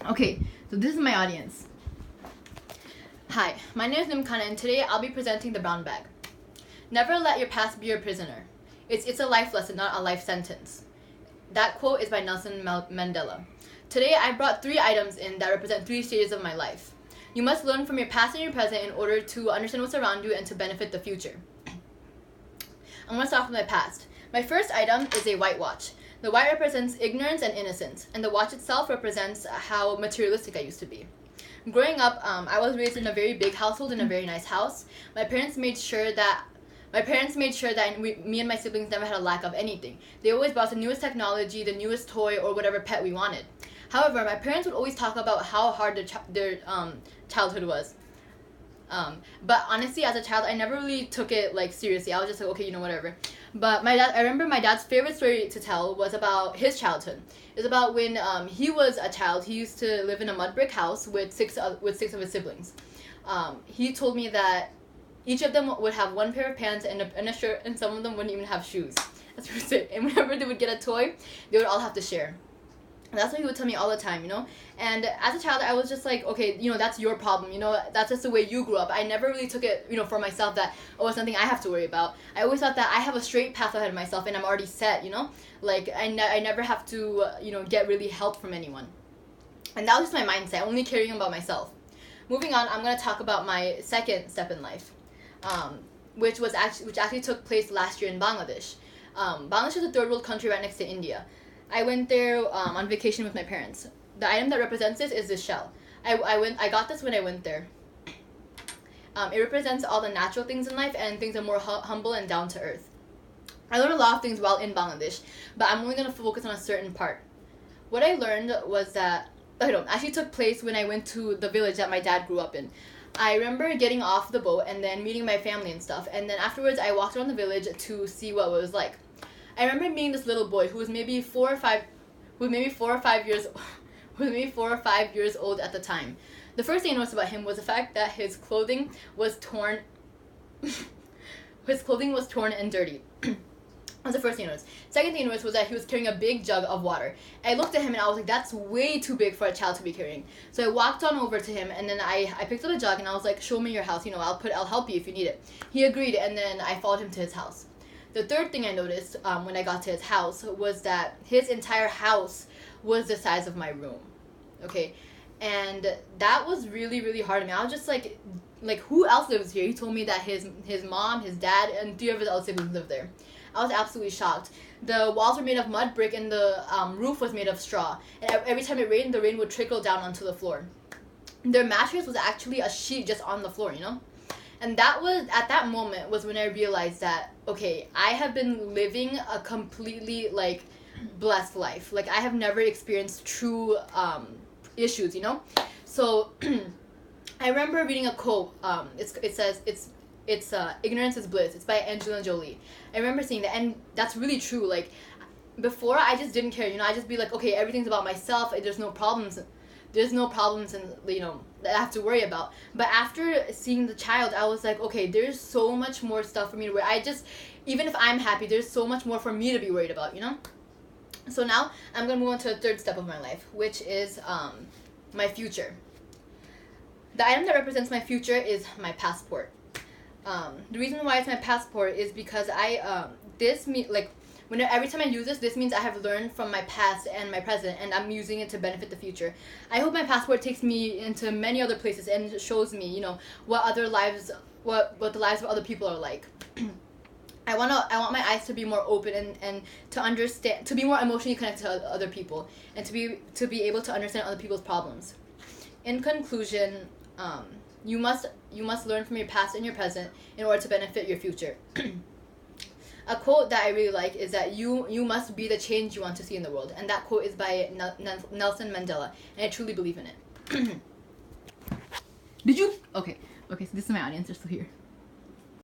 Okay, so this is my audience. Hi, my name is Nimkana, and today I'll be presenting the brown bag. Never let your past be your prisoner. It's a life lesson, not a life sentence. That quote is by Nelson Mandela. Today I brought 3 items in that represent 3 stages of my life. You must learn from your past and your present in order to understand what's around you and to benefit the future. I'm going to start with my past. My first item is a white watch. The white represents ignorance and innocence, and the watch itself represents how materialistic I used to be. Growing up, I was raised in a very big household in a very nice house. My parents made sure that me and my siblings never had a lack of anything. They always brought the newest technology, the newest toy, or whatever pet we wanted. However, my parents would always talk about how hard their childhood was. But honestly, as a child, I never really took it seriously. I was just like, okay, whatever. But I remember my dad's favorite story to tell was about his childhood. It was about when he was a child. He used to live in a mud brick house with six of his siblings. He told me that each of them would have one pair of pants and a shirt, and some of them wouldn't even have shoes. That's what he said. And whenever they would get a toy, they would all have to share. And that's what he would tell me all the time, And as a child, I was just like, okay, that's your problem, That's just the way you grew up. I never really took it, for myself that, it's something I have to worry about. I always thought that I have a straight path ahead of myself and I'm already set, I never have to, get really help from anyone. And that was just my mindset, only caring about myself. Moving on, I'm going to talk about my second step in life, which actually took place last year in Bangladesh. Bangladesh is a third world country right next to India. I went there on vacation with my parents. The item that represents this is this shell. I got this when I went there. It represents all the natural things in life and things that are more humble and down to earth. I learned a lot of things while in Bangladesh, but I'm only going to focus on a certain part. What I learned was that actually took place when I went to the village that my dad grew up in. I remember getting off the boat and then meeting my family and stuff, and then afterwards I walked around the village to see what it was like. I remember meeting this little boy who was maybe 4 or 5 years old at the time. The first thing I noticed about him was the fact that his clothing was torn. His clothing was torn and dirty. That's the first thing I noticed. Second thing I noticed was that he was carrying a big jug of water. I looked at him and I was like, that's way too big for a child to be carrying. So I walked on over to him and then I picked up a jug and I was like, show me your house, I'll help you if you need it. He agreed and then I followed him to his house. The third thing I noticed when I got to his house was that his entire house was the size of my room. Okay? And that was really, really hard to me. I was just like who else lives here? He told me that his mom, his dad, and 3 of his other siblings lived there. I was absolutely shocked. The walls were made of mud brick and the roof was made of straw. And every time it rained, the rain would trickle down onto the floor. Their mattress was actually a sheet just on the floor, And that was, at that moment, was when I realized that, okay, I have been living a completely, blessed life. I have never experienced true issues, So, I remember reading a quote. It says, it's ignorance is bliss. It's by Angelina Jolie. I remember seeing that, and that's really true. Before, I just didn't care, I just be like, okay, everything's about myself, there's no problems. There's no problems that I have to worry about. But after seeing the child, I was like, okay, there's so much more stuff for me to worry. Even if I'm happy, there's so much more for me to be worried about, So now, I'm going to move on to the third step of my life, which is my future. The item that represents my future is my passport. The reason why it's my passport is because every time I use this means I have learned from my past and my present, and I'm using it to benefit the future. I hope my passport takes me into many other places and shows me, what the lives of other people are like. I want my eyes to be more open and to understand, to be more emotionally connected to other people, and to be able to understand other people's problems. In conclusion, you must learn from your past and your present in order to benefit your future. A quote that I really like is that you must be the change you want to see in the world. And that quote is by Nelson Mandela. And I truly believe in it. Okay, so this is my audience. They're still here.